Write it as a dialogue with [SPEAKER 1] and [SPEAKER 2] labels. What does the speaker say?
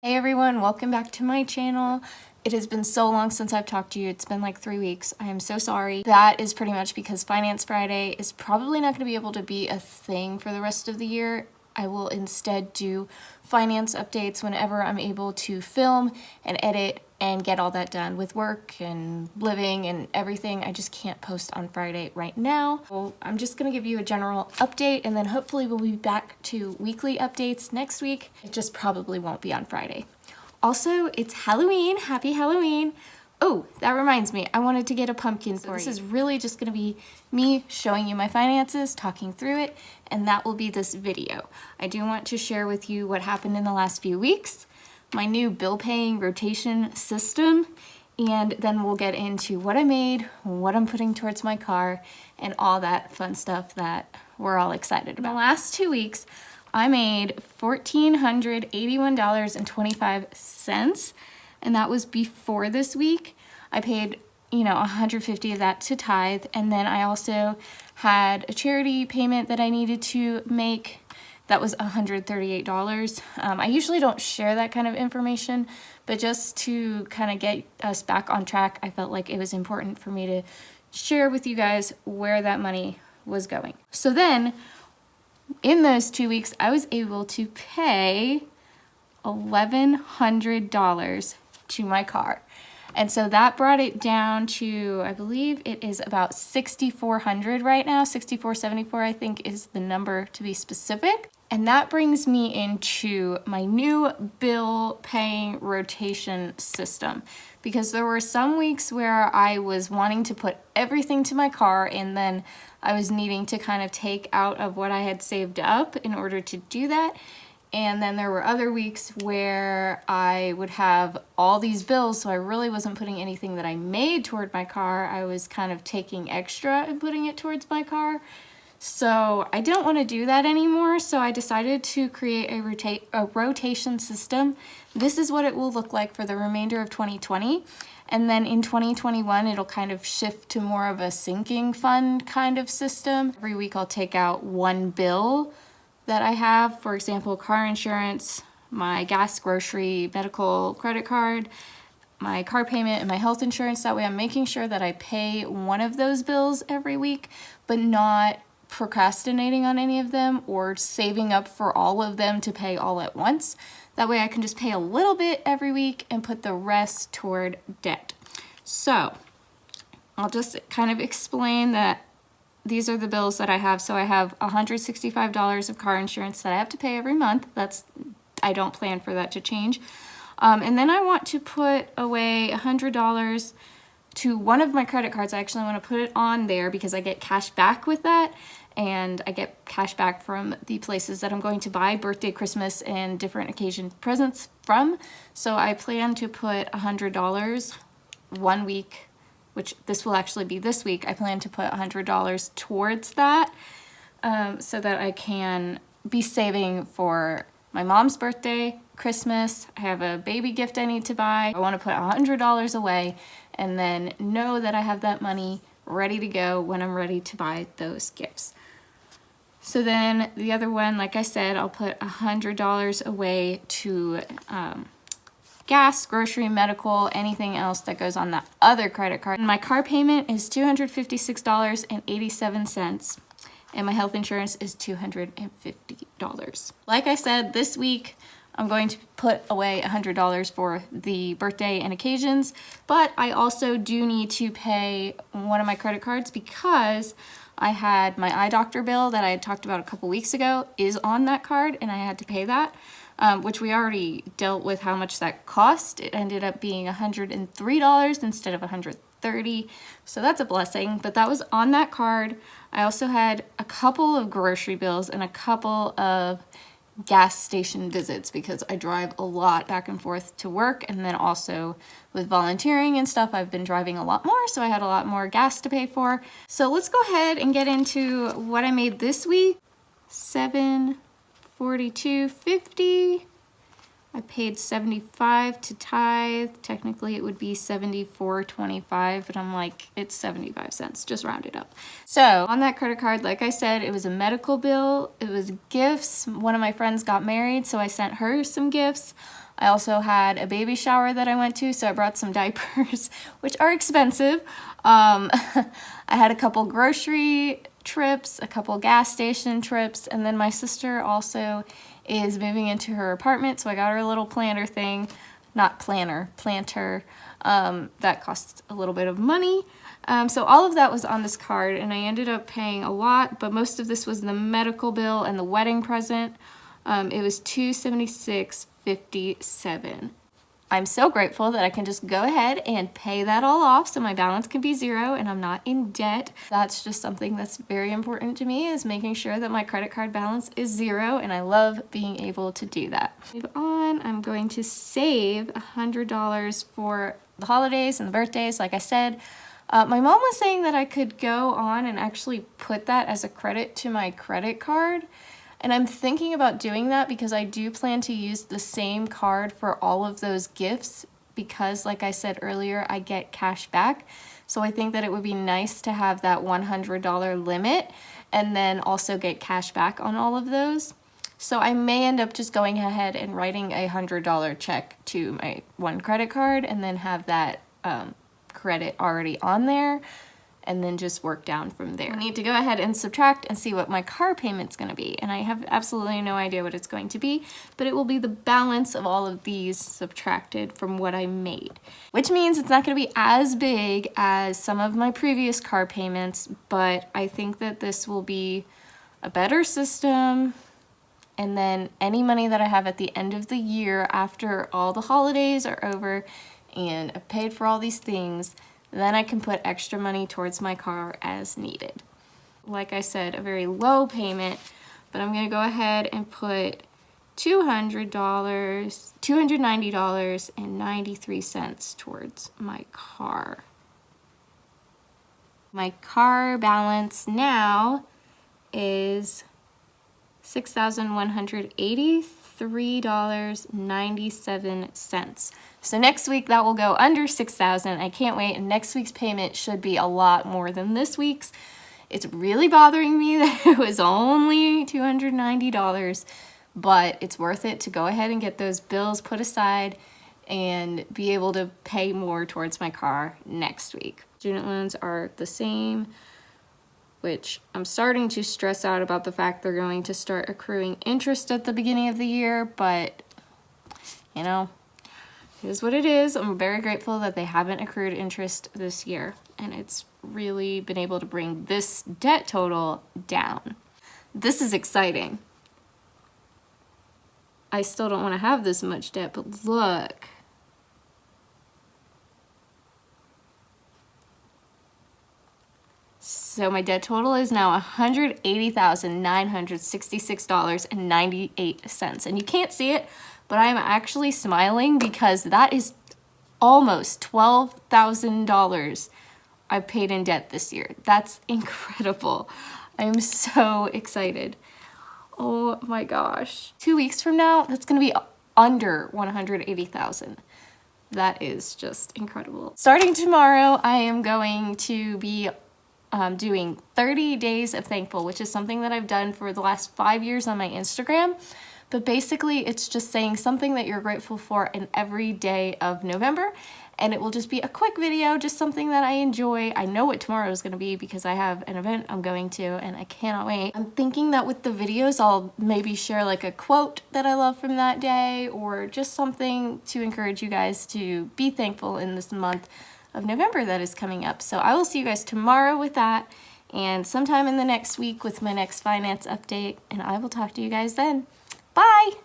[SPEAKER 1] Hey everyone, welcome back to my channel. It has been so long since I've talked to you. It's been like 3 weeks. I am so sorry. That is pretty much because Finance Friday is probably not going to be able to be a thing for the rest of the year. I will instead do finance updates whenever I'm able to film and edit and get all that done with work and living and everything. I just can't post on Friday right now. So I'm just gonna give you a general update and then hopefully we'll be back to weekly updates next week. It just probably won't be on Friday. Also, it's Halloween. Happy Halloween. Oh, that reminds me, I wanted to get a pumpkin for you. This is really just gonna be me showing you my finances, talking through it, and that will be this video. I do want to share with you what happened in the last few weeks, my new bill paying rotation system, and then we'll get into what I made, what I'm putting towards my car, and all that fun stuff that we're all excited about. In the last 2 weeks, I made $1,481.25, and that was before this week. I paid, $150 of that to tithe, and then I also had a charity payment that I needed to make. That was $138. I usually don't share that kind of information, but just to kind of get us back on track, I felt like it was important for me to share with you guys where that money was going. So then, in those 2 weeks, I was able to pay $1,100 to my car. And so that brought it down to, I believe it is about $6,400 right now. $6,474, I think, is the number to be specific. And that brings me into my new bill paying rotation system, because there were some weeks where I was wanting to put everything to my car and then I was needing to kind of take out of what I had saved up in order to do that. And then there were other weeks where I would have all these bills, so I really wasn't putting anything that I made toward my car. I was kind of taking extra and putting it towards my car. So I don't want to do that anymore, so I decided to create a rotation system. This is what it will look like for the remainder of 2020. And then in 2021, it'll kind of shift to more of a sinking fund kind of system. Every week I'll take out one bill that I have, for example, car insurance, my gas, grocery, medical, credit card, my car payment, and my health insurance. That way I'm making sure that I pay one of those bills every week, but not procrastinating on any of them or saving up for all of them to pay all at once. That way I can just pay a little bit every week and put the rest toward debt. So I'll just kind of explain that these are the bills that I have. So I have $165 of car insurance that I have to pay every month. I don't plan for that to change. And then I want to put away $100 to one of my credit cards. I actually want to put it on there because I get cash back with that, and I get cash back from the places that I'm going to buy birthday, Christmas, and different occasion presents from. So I plan to put $100 1 week, which this will actually be this week. I plan to put $100 towards that so that I can be saving for my mom's birthday, Christmas. I have a baby gift I need to buy. I want to put $100 away and then know that I have that money ready to go when I'm ready to buy those gifts. So then the other one, like I said, I'll put $100 away to gas, grocery, medical, anything else that goes on that other credit card. And my car payment is $256.87. And my health insurance is $250. Like I said, this week I'm going to put away $100 for the birthday and occasions, but I also do need to pay one of my credit cards because I had my eye doctor bill that I had talked about a couple weeks ago is on that card, and I had to pay that, which we already dealt with how much that cost. It ended up being $103 instead of $130, so that's a blessing, but that was on that card. I also had a couple of grocery bills and a couple of gas station visits because I drive a lot back and forth to work, and then also with volunteering and stuff I've been driving a lot more, so I had a lot more gas to pay for. So let's go ahead and get into what I made this week. $742.50. I paid $75 to tithe. Technically it would be $74.25, but I'm like, it's 75 cents, just round it up. So on that credit card, like I said, it was a medical bill, it was gifts. One of my friends got married, so I sent her some gifts. I also had a baby shower that I went to, so I brought some diapers, which are expensive. I had a couple grocery trips, a couple gas station trips, and then my sister also is moving into her apartment, so I got her a little planter thing. Not planner, planter. That costs a little bit of money. So all of that was on this card, and I ended up paying a lot, but most of this was the medical bill and the wedding present. It was $276.57. I'm so grateful that I can just go ahead and pay that all off so my balance can be zero and I'm not in debt. That's just something that's very important to me, is making sure that my credit card balance is zero, and I love being able to do that. Move on, I'm going to save $100 for the holidays and the birthdays, like I said. My mom was saying that I could go on and actually put that as a credit to my credit card. And I'm thinking about doing that because I do plan to use the same card for all of those gifts because, like I said earlier, I get cash back. So I think that it would be nice to have that $100 limit and then also get cash back on all of those. So I may end up just going ahead and writing a $100 check to my one credit card and then have that credit already on there, and then just work down from there. I need to go ahead and subtract and see what my car payment's gonna be. And I have absolutely no idea what it's going to be, but it will be the balance of all of these subtracted from what I made. Which means it's not gonna be as big as some of my previous car payments, but I think that this will be a better system. And then any money that I have at the end of the year after all the holidays are over and I've paid for all these things, then I can put extra money towards my car as needed. Like I said, a very low payment, but I'm gonna go ahead and put $290.93 towards my car. My car balance now is $6,183.97. So next week that will go under $6,000. I can't wait, and next week's payment should be a lot more than this week's. It's really bothering me that it was only $290, but it's worth it to go ahead and get those bills put aside and be able to pay more towards my car next week. Student loans are the same, which I'm starting to stress out about the fact they're going to start accruing interest at the beginning of the year, but you know, it is what it is. I'm very grateful that they haven't accrued interest this year, and it's really been able to bring this debt total down. This is exciting. I still don't want to have this much debt, but look. So my debt total is now $180,966.98. And you can't see it, but I am actually smiling because that is almost $12,000 I've paid in debt this year. That's incredible. I'm so excited. Oh my gosh. 2 weeks from now, that's gonna be under $180,000. That is just incredible. Starting tomorrow, I am going to be doing 30 days of thankful, which is something that I've done for the last 5 years on my Instagram. But basically, it's just saying something that you're grateful for in every day of November. And it will just be a quick video, just something that I enjoy. I know what tomorrow is going to be because I have an event I'm going to and I cannot wait. I'm thinking that with the videos, I'll maybe share like a quote that I love from that day, or just something to encourage you guys to be thankful in this month of November that is coming up. So I will see you guys tomorrow with that, and sometime in the next week with my next finance update, and I will talk to you guys then. Bye!